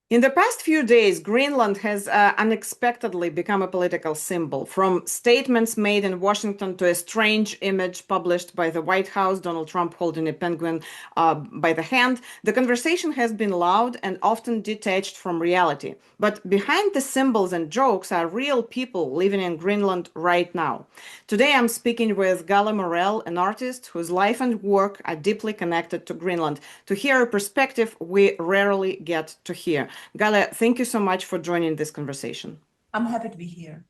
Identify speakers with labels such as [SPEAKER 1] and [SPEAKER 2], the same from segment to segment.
[SPEAKER 1] In the past few days, Greenland has unexpectedly become a political symbol. From statements made in Washington to a strange image published by the White House, Donald Trump holding a penguin by the hand, the conversation has been loud and often detached from reality. But behind the symbols and jokes are real people living in Greenland right now. Today, I'm speaking with Galya Morrell, an artist whose life and work are deeply connected to Greenland, to hear a perspective we rarely get to hear. Galya, thank you so much for joining this conversation.
[SPEAKER 2] I'm happy to be here.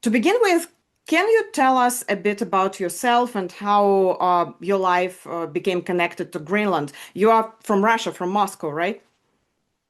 [SPEAKER 1] To begin with, can you tell us a bit about yourself and how your life became connected to Greenland? You are from Russia, from Moscow, right?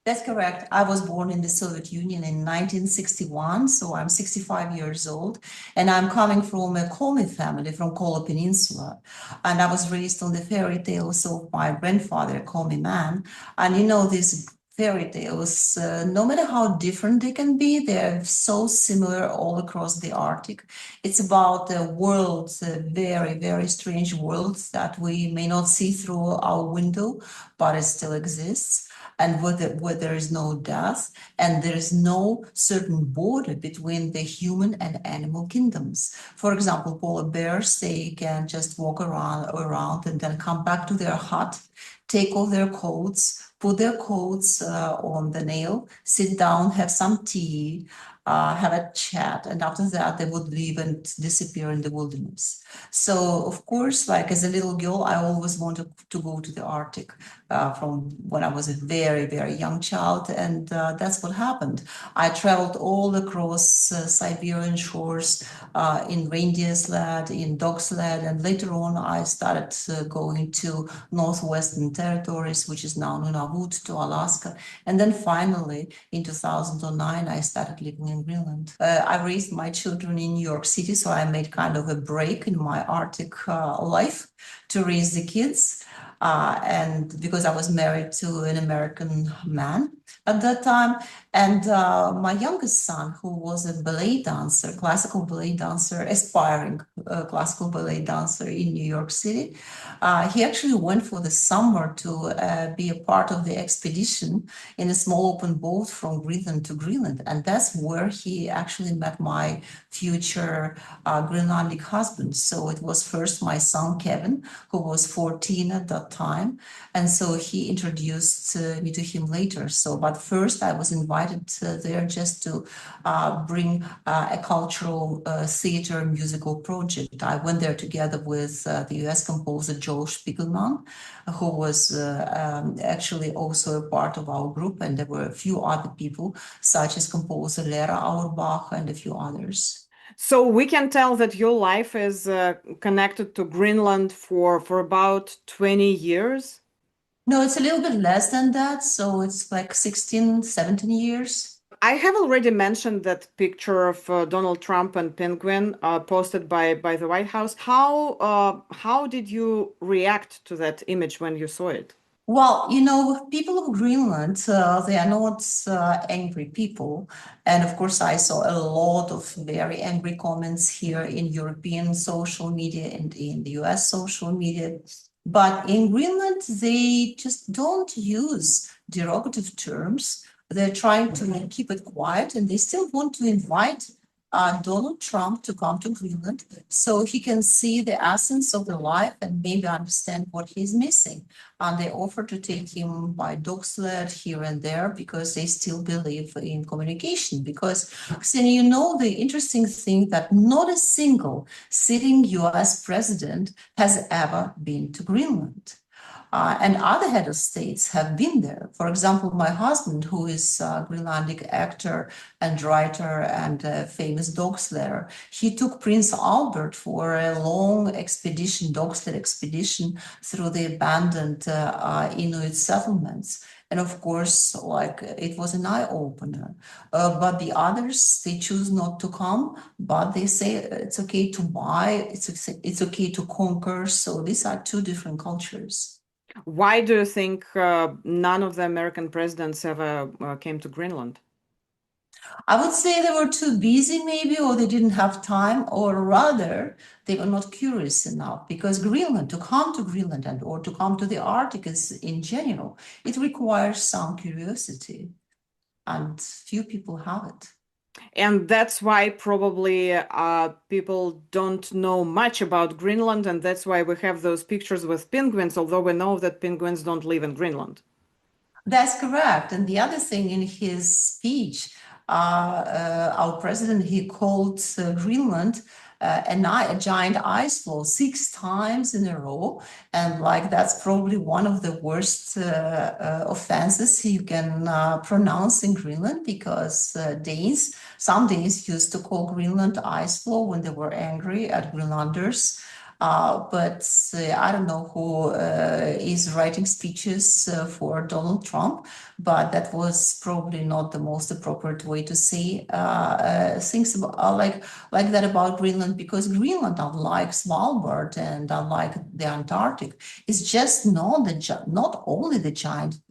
[SPEAKER 2] That's correct. I was born in the Soviet Union in 1961, so I'm 65 years old, and I'm coming from a Komi family from Kola Peninsula. And I was raised on the fairy tales of my grandfather, a Komi man. And these fairy tales, no matter how different they can be, they're so similar all across the Arctic. It's about a world, a very, very strange world that we may not see through our window, but it still exists, and where there is no death, and there is no certain border between the human and animal kingdoms. For example, polar bears, they can just walk around and then come back to their hut, take off their coats, put their coats on the nail, sit down, have some tea, have a chat, and after that they would leave and disappear in the wilderness. So, of course, like as a little girl, I always wanted to go to the Arctic from when I was a very, very young child, and that's what happened. I traveled all across Siberian shores in reindeer sled, in dog sled, and later on I started going to Northwestern Territories, which is now Nunavut, to Alaska, and then finally in 2009 I started living in Greenland. I raised my children in New York City, so I made kind of a break in my Arctic life to raise the kids. And because I was married to an American man at that time, and my youngest son, who was a ballet dancer, classical ballet dancer, aspiring classical ballet dancer in New York City, he actually went for the summer to be a part of the expedition in a small open boat from Greenland to Greenland, and that's where he actually met my future Greenlandic husband. So it was first my son Kevin, who was 14 at that time, and so he introduced me to him later. So, but first I was invited there just to bring a cultural theater musical project. I went there together with the US composer Joel Spiegelman, who was actually also a part of our group, and there were a few other people, such as composer Lera Auerbach and a few others.
[SPEAKER 1] So we can tell that your life is connected to Greenland for about 20 years.
[SPEAKER 2] No, it's a little bit less than that. So it's like 16, 17 years.
[SPEAKER 1] I have already mentioned that picture of Donald Trump and penguin posted by the White House. How did you react to that image when you saw it?
[SPEAKER 2] Well, people of Greenland, they are not angry people. And of course, I saw a lot of very angry comments here in European social media and in the US social media. But in Greenland, they just don't use derogative terms. They're trying to keep it quiet, and they still want to invite Donald Trump to come to Greenland so he can see the essence of the life and maybe understand what he's missing. And they offer to take him by dog sled here and there because they still believe in communication. Because, Ksenia, the interesting thing that not a single sitting US president has ever been to Greenland. And other head of states have been there. For example, my husband, who is a Greenlandic actor and writer and a famous dog sledder, he took Prince Albert for a long expedition, dog sled expedition through the abandoned Inuit settlements. And of course, like it was an eye opener. But the others, they choose not to come, but they say it's okay to buy, it's okay to conquer. So these are two different cultures.
[SPEAKER 1] Why do you think none of the American presidents ever came to Greenland?
[SPEAKER 2] I would say they were too busy, maybe, or they didn't have time, or rather, they were not curious enough. Because Greenland, to come to Greenland or to come to the Arctic is in general, it requires some curiosity. and few people have it.
[SPEAKER 1] And that's why probably people don't know much about Greenland, and that's why we have those pictures with penguins, although we know that penguins don't live in Greenland.
[SPEAKER 2] That's correct. And the other thing in his speech, our president, he called Greenland a giant ice floe 6 times in a row. And like that's probably one of the worst offenses you can pronounce in Greenland because some Danes used to call Greenland ice floe when they were angry at Greenlanders. But I don't know who is writing speeches for Donald Trump, but that was probably not the most appropriate way to say things about, like that about Greenland, because Greenland, unlike Svalbard and unlike the Antarctic, is just not only the giant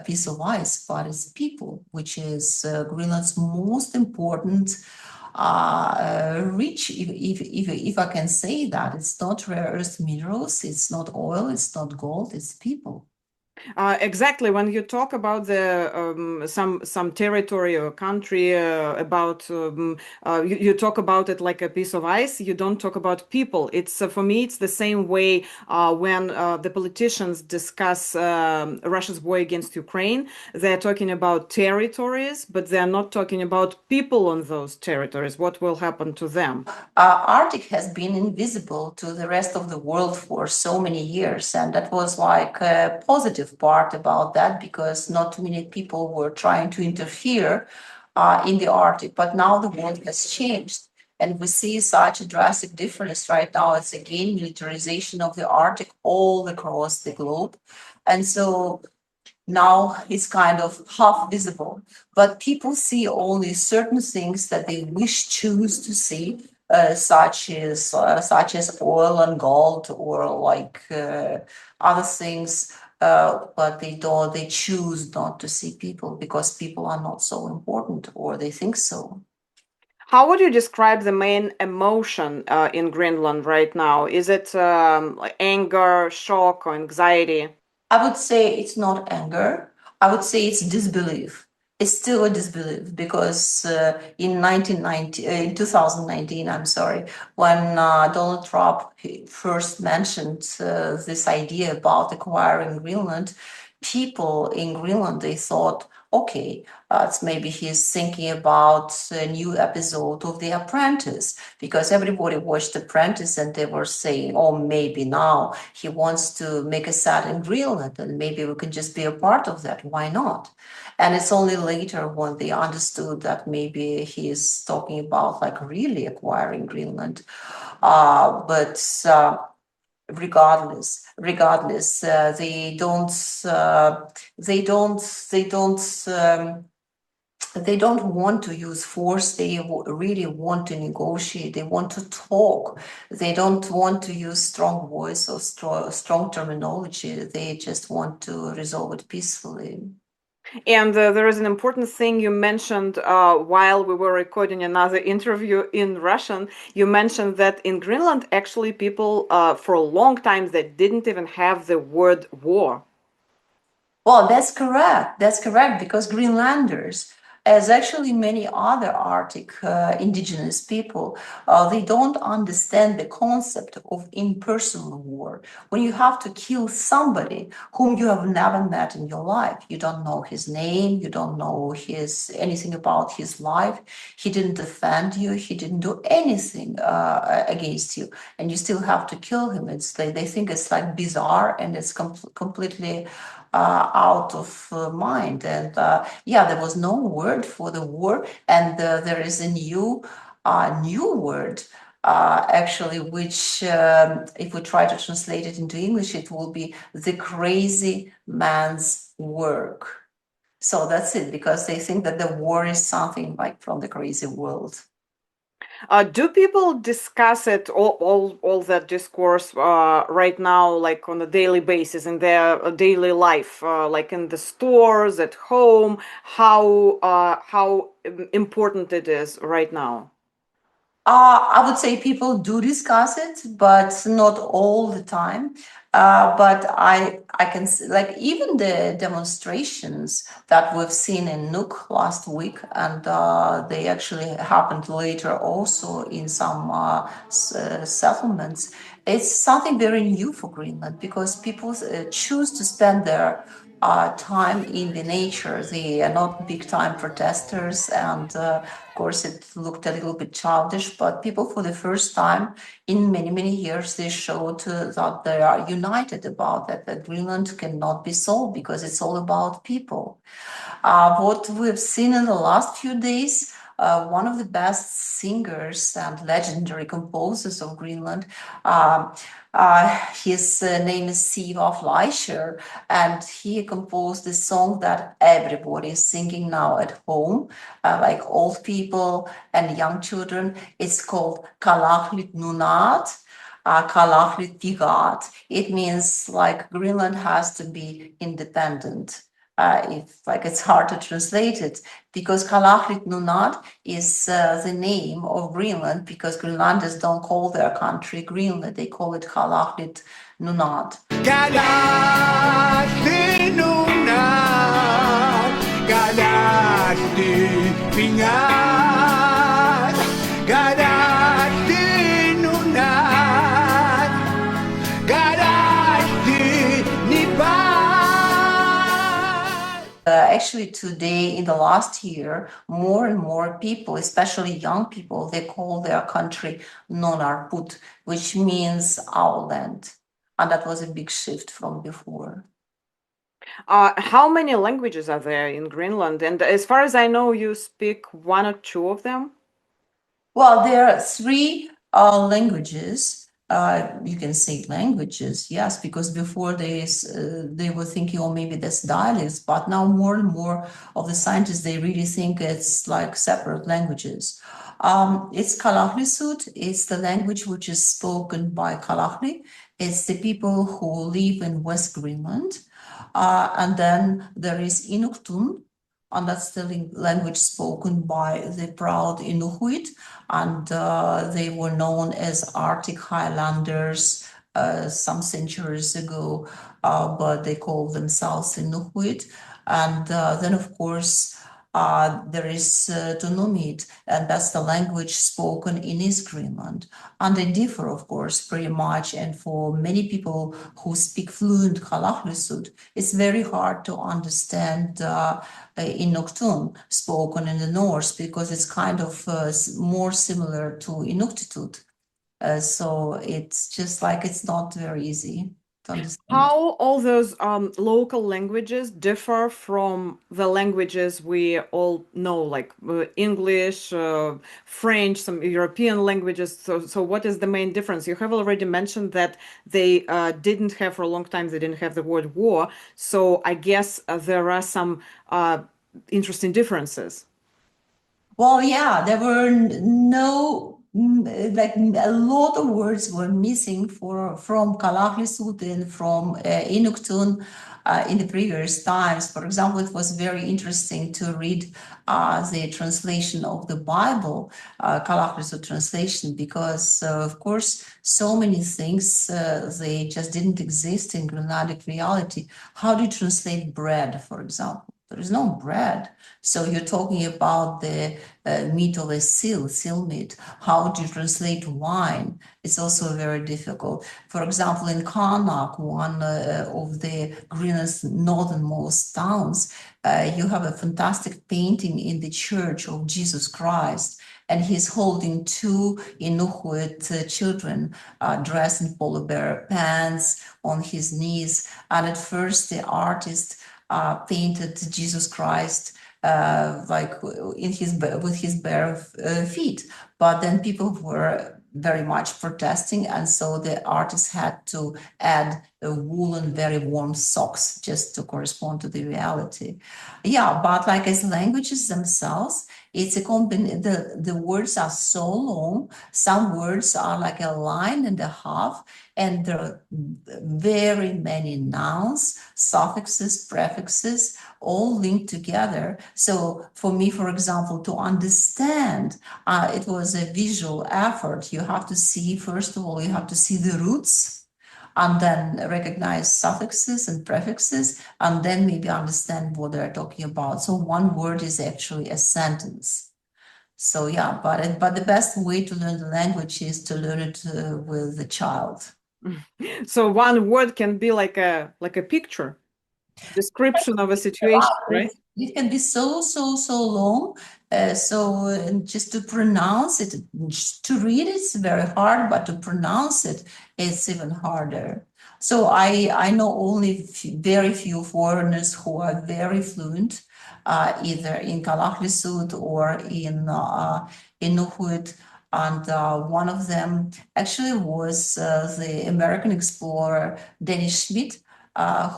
[SPEAKER 2] piece of ice, but it's people, which is Greenland's most important rich, if I can say that. It's not rare earth minerals, it's not oil, it's not gold, it's people.
[SPEAKER 1] Exactly. When you talk about the some territory or country, you talk about it like a piece of ice. You don't talk about people. It's for me, it's the same way when the politicians discuss Russia's war against Ukraine. They're talking about territories, but they're not talking about people on those territories. What will happen to them?
[SPEAKER 2] Arctic has been invisible to the rest of the world for so many years, and that was like a positive part about that because not too many people were trying to interfere in the Arctic. But now the world has changed, and we see such a drastic difference right now. It's again militarization of the Arctic all across the globe, and so now it's kind of half visible, but people see only certain things that they choose to see, such as oil and gold or like other things. But they choose not to see people because people are not so important, or they think so.
[SPEAKER 1] How would you describe the main emotion in Greenland right now? Is it like anger, shock, or anxiety?
[SPEAKER 2] I would say it's not anger. I would say it's disbelief. It's still a disbelief because in 2019, I'm sorry, when Donald Trump first mentioned this idea about acquiring Greenland, people in Greenland, they thought, okay, it's maybe he's thinking about a new episode of The Apprentice, because everybody watched Apprentice and they were saying, oh, maybe now he wants to make a set in Greenland and maybe we can just be a part of that. Why not? And it's only later when they understood that maybe he is talking about like really acquiring Greenland. But regardless, they don't want to use force. They really want to negotiate. They want to talk. They don't want to use strong voice or strong terminology. They just want to resolve it peacefully.
[SPEAKER 1] And there is an important thing you mentioned while we were recording another interview in Russian. You mentioned that in Greenland, actually, people for a long time they didn't even have the word war.
[SPEAKER 2] Well, that's correct. That's correct because Greenlanders, as actually many other Arctic indigenous people, they don't understand the concept of impersonal war. When you have to kill somebody whom you have never met in your life, you don't know his name, you don't know anything about his life. He didn't defend you, he didn't do anything against you, and you still have to kill him. They think it's like bizarre and it's completely out of mind. And yeah, there was no word for the war, and there is a new word actually, which if we try to translate it into English, it will be the crazy man's work. So that's it, because they think that the war is something like from the crazy world.
[SPEAKER 1] Do people discuss it, all that discourse right now, like on a daily basis in their daily life, like in the stores, at home, how important it is right now?
[SPEAKER 2] I would say people do discuss it, but not all the time. But I can like even the demonstrations that we've seen in Nuuk last week, and they actually happened later also in some settlements. It's something very new for Greenland because people choose to spend their time in the nature. They are not big time protesters, and of course, it looked a little bit childish, but people, for the first time in many, many years, they showed that they are united about that, that Greenland cannot be solved because it's all about people. What we've seen in the last few days, one of the best singers and legendary composers of Greenland, um, his name is Siva Fleischer, and he composed this song that everybody is singing now at home, like old people and young children. It's called Kalahlit Nunat. Kalahlit Tigat. It means like Greenland has to be independent. If like it's hard to translate it because Kalaallit Nunaat is the name of Greenland because Greenlanders don't call their country Greenland, they call it Kalaallit Nunaat.
[SPEAKER 3] Galati nunat, galati pingat, galati nunat, galati nipat.
[SPEAKER 2] Actually, today, in the last year, more and more people, especially young people, they call their country Nonarput, which means our land. And that was a big shift from before.
[SPEAKER 1] How many languages are there in Greenland? And as far as I know, you speak one or two of them?
[SPEAKER 2] Well, there are three languages. You can say languages, yes, because before they were thinking, oh, maybe that's dialects, but now more and more of the scientists they really think it's like separate languages. It's Kalaallisut. It's the language which is spoken by Kalaalli. It's the people who live in West Greenland. And then there is Inuktun, and that's the language spoken by the proud Inuit, and they were known as Arctic Highlanders some centuries ago, but they call themselves Inuit. And then, of course, there is Tunumit, and that's the language spoken in East Greenland. And they differ, of course, pretty much. And for many people who speak fluent Kalaallisut, it's very hard to understand Inuktun spoken in the north because it's kind of more similar to Inuktitut. So it's just like it's not very easy to understand.
[SPEAKER 1] How all those local languages differ from the languages we all know, like English, French, some European languages. So what is the main difference? You have already mentioned that they didn't have for a long time, they didn't have the word war. So I guess there are some interesting differences.
[SPEAKER 2] Well, yeah, there were no like a lot of words were missing from Kalaallisut and from Inuktun in the previous times. For example, it was very interesting to read the translation of the Bible, Kalaallisut translation, because of course so many things they just didn't exist in Greenlandic reality. How do you translate bread, for example? There is no bread. So you're talking about the meat of a seal meat. How do you translate wine? It's also very difficult. For example, in Karnak, one of the Greenland's northernmost towns, you have a fantastic painting in the Church of Jesus Christ, and he's holding two Inuit children dressed in polar bear pants on his knees. And at first, the artist painted Jesus Christ like in his with his bare feet, but then people were very much protesting, and so the artist had to add woolen, very warm socks just to correspond to the reality. Yeah, but like as languages themselves, It's a the words are so long. Some words are like a line and a half, and there are very many nouns, suffixes, prefixes, all linked together. So for me, for example, to understand, it was a visual effort. You have to see, first of all, you have to see the roots and then recognize suffixes and prefixes, and then maybe understand what they're talking about. So one word is actually a sentence. So yeah, but the best way to learn the language is to learn it with the child.
[SPEAKER 1] So one word can be like a picture, description of a situation, right?
[SPEAKER 2] It can be so long. Just to pronounce it, to read it's very hard, but to pronounce it, it's even harder. So I know only very few foreigners who are very fluent, either in Kalaallisut or in Inuit. And one of them actually was the American explorer Dennis Schmidt,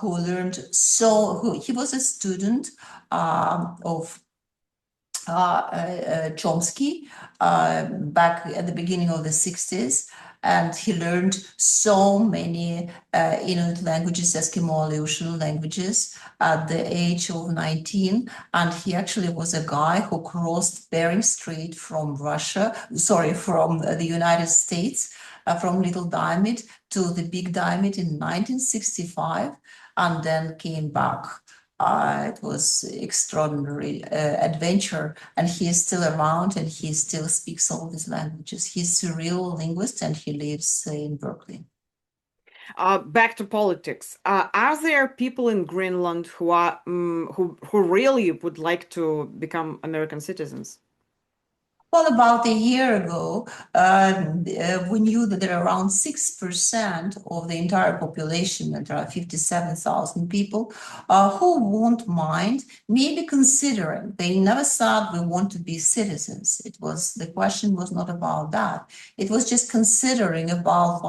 [SPEAKER 2] who learned he was a student of Chomsky back at the beginning of the 60s. And he learned so many Inuit languages, Eskimo Aleutian languages, at the age of 19. And he actually was a guy who crossed Bering Strait from from the United States, from Little Diamond to the Big Diamond in 1965, and then came back. It was extraordinary adventure, and he is still around, and he still speaks all these languages. He's a real linguist, and he lives in Berkeley.
[SPEAKER 1] Back to politics. Are there people in Greenland who are who really would like to become American citizens?
[SPEAKER 2] Well, about a year ago, we knew that there are around 6% of the entire population, and there are 57,000 people who won't mind maybe considering. They never thought we want to be citizens. The question was not about that. It was just considering about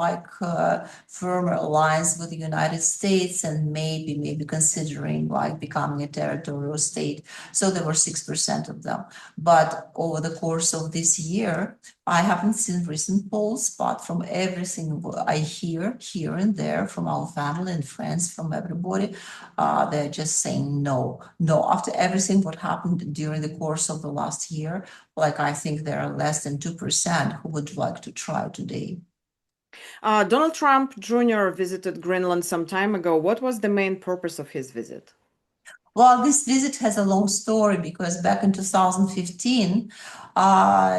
[SPEAKER 2] firmer alliance with the United States, and maybe considering like becoming a territorial state. So there were 6% of them. But over the course of this year, I haven't seen recent polls, but from everything I hear here and there from our family and friends, from everybody, they're just saying no. After everything what happened during the course of the last year, like I think there are less than 2% who would like to try today.
[SPEAKER 1] Donald Trump Jr. visited Greenland some time ago. What was the main purpose of his visit?
[SPEAKER 2] Well, this visit has a long story because back in 2015,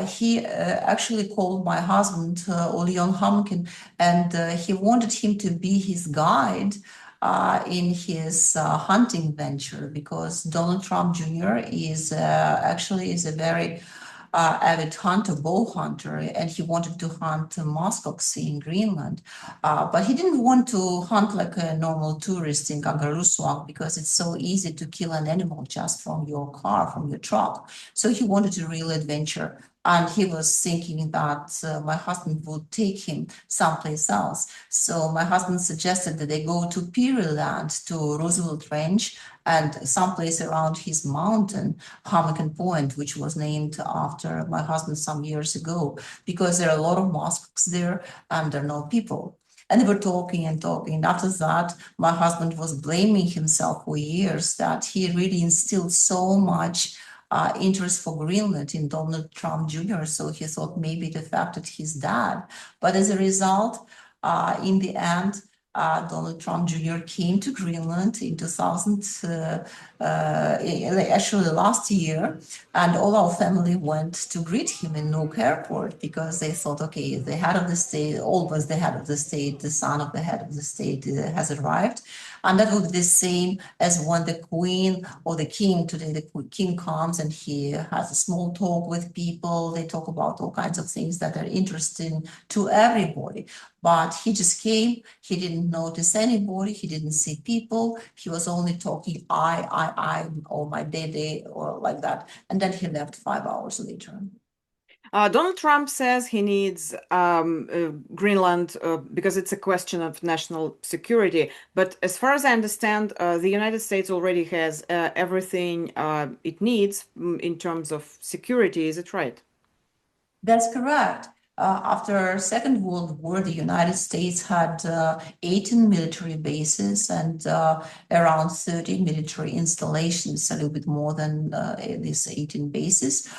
[SPEAKER 2] he actually called my husband, Olion Hamkin, and he wanted him to be his guide in his hunting venture, because Donald Trump Jr. is a very avid hunter, bow hunter, and he wanted to hunt muskox in Greenland. But he didn't want to hunt like a normal tourist in Kangaroossuaq, because it's so easy to kill an animal just from your car, from your truck. So he wanted a real adventure. And he was thinking that my husband would take him someplace else. So my husband suggested that they go to Pearyland, to Roosevelt Range, and someplace around his mountain, Hamilton Point, which was named after my husband some years ago, because there are a lot of mosques there and there are no people. And they were talking and talking. After that, my husband was blaming himself for years that he really instilled so much interest for Greenland in Donald Trump Jr. So he thought maybe it affected his dad. But as a result, in the end, Donald Trump Jr. came to Greenland in 2000, actually last year, and all our family went to greet him in Newark Airport, because they thought, okay, the head of the state, always the head of the state, the son of the head of the state has arrived. And that would be the same as when the queen or the king, today the king comes and he has a small talk with people. They talk about all kinds of things that are interesting to everybody. But he just came, he didn't notice anybody, he didn't see people, he was only talking I, or my day, or like that. And then he left 5 hours later.
[SPEAKER 1] Donald Trump says he needs Greenland because it's a question of national security. But as far as I understand, the United States already has everything it needs in terms of security. Is it right?
[SPEAKER 2] That's correct. After Second World War, the United States had 18 military bases and around 30 military installations, a little bit more than these 18 bases,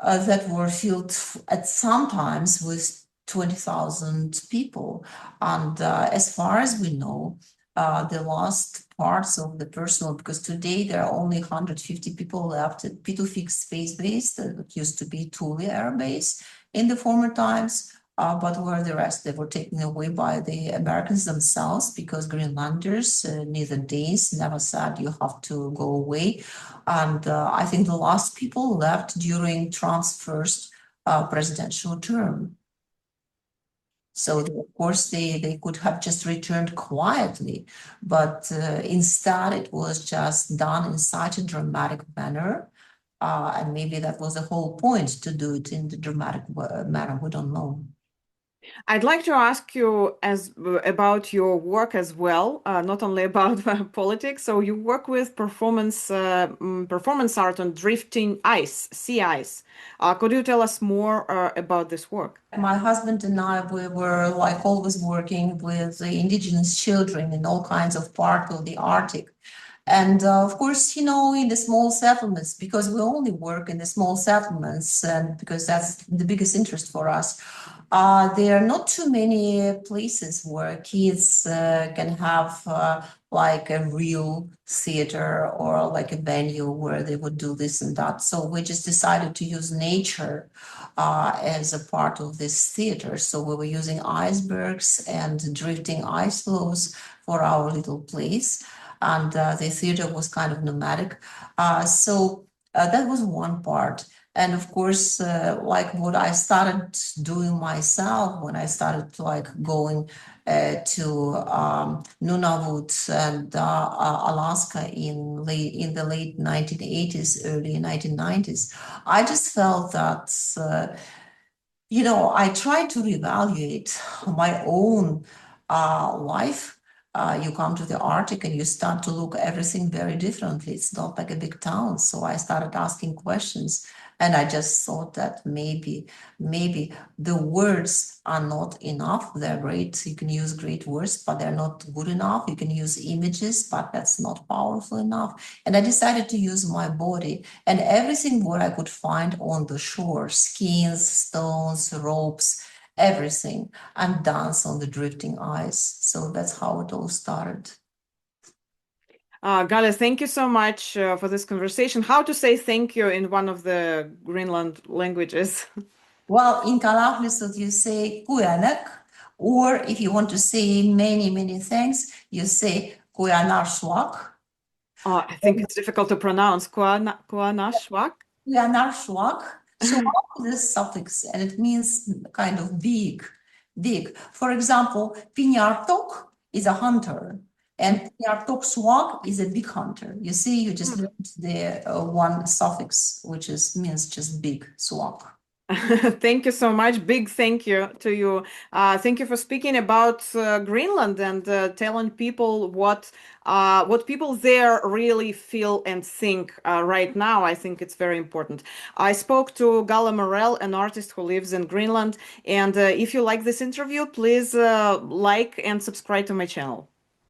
[SPEAKER 2] that were filled at some times with 20,000 people. And as far as we know, the last parts of the personnel, because today there are only 150 people left at P2 Space Base, that used to be Thule Air Base in the former times. But where the rest, they were taken away by the Americans themselves because Greenlanders, neither Danes, never said you have to go away. And I think the last people left during Trump's first presidential term. So of course they could have just returned quietly, but instead it was just done in such a dramatic manner. And maybe that was the whole point, to do it in the dramatic manner. We don't know.
[SPEAKER 1] I'd like to ask you about your work as well, not only about politics. So you work with performance art on drifting ice, sea ice. Could you tell us more about this work?
[SPEAKER 2] My husband and I, we were like always working with the indigenous children in all kinds of parts of the Arctic. And of course, in the small settlements, because we only work in the small settlements, and because that's the biggest interest for us, there are not too many places where kids can have like a real theater or like a venue where they would do this and that. So we just decided to use nature as a part of this theater. So we were using icebergs and drifting ice floes for our little place. And the theater was kind of nomadic. So that was one part. And of course, like what I started doing myself when I started like going to Nunavut and Alaska in the late 1980s, early 1990s, I just felt that I tried to reevaluate my own life. You come to the Arctic and you start to look everything very differently. It's not like a big town. So I started asking questions, and I just thought that maybe the words are not enough. They're great. You can use great words, but they're not good enough. You can use images, but that's not powerful enough. And I decided to use my body and everything what I could find on the shore: skins, stones, ropes, everything, and dance on the drifting ice. So that's how it all started.
[SPEAKER 1] Galya, thank you so much for this conversation. How to say thank you in one of the Greenland languages?
[SPEAKER 2] Well, in Kalaallisut, you say kuyanek, or if you want to say many, many things, you say kuyanarshwak.
[SPEAKER 1] I think it's difficult to pronounce. Kuanashwak?
[SPEAKER 2] Kuyanarshwak. Shwak is a suffix, and it means kind of big, big. For example, Pinyartok is a hunter, and Pinyartok Swak is a big hunter. You see, you just learned the one suffix, which means just big, Swak.
[SPEAKER 1] Thank you so much. Big thank you to you. Thank you for speaking about Greenland and telling people what people there really feel and think right now. I think it's very important. I spoke to Galya Morrell, an artist who lives in Greenland. And if you like this interview, please like and subscribe to my channel.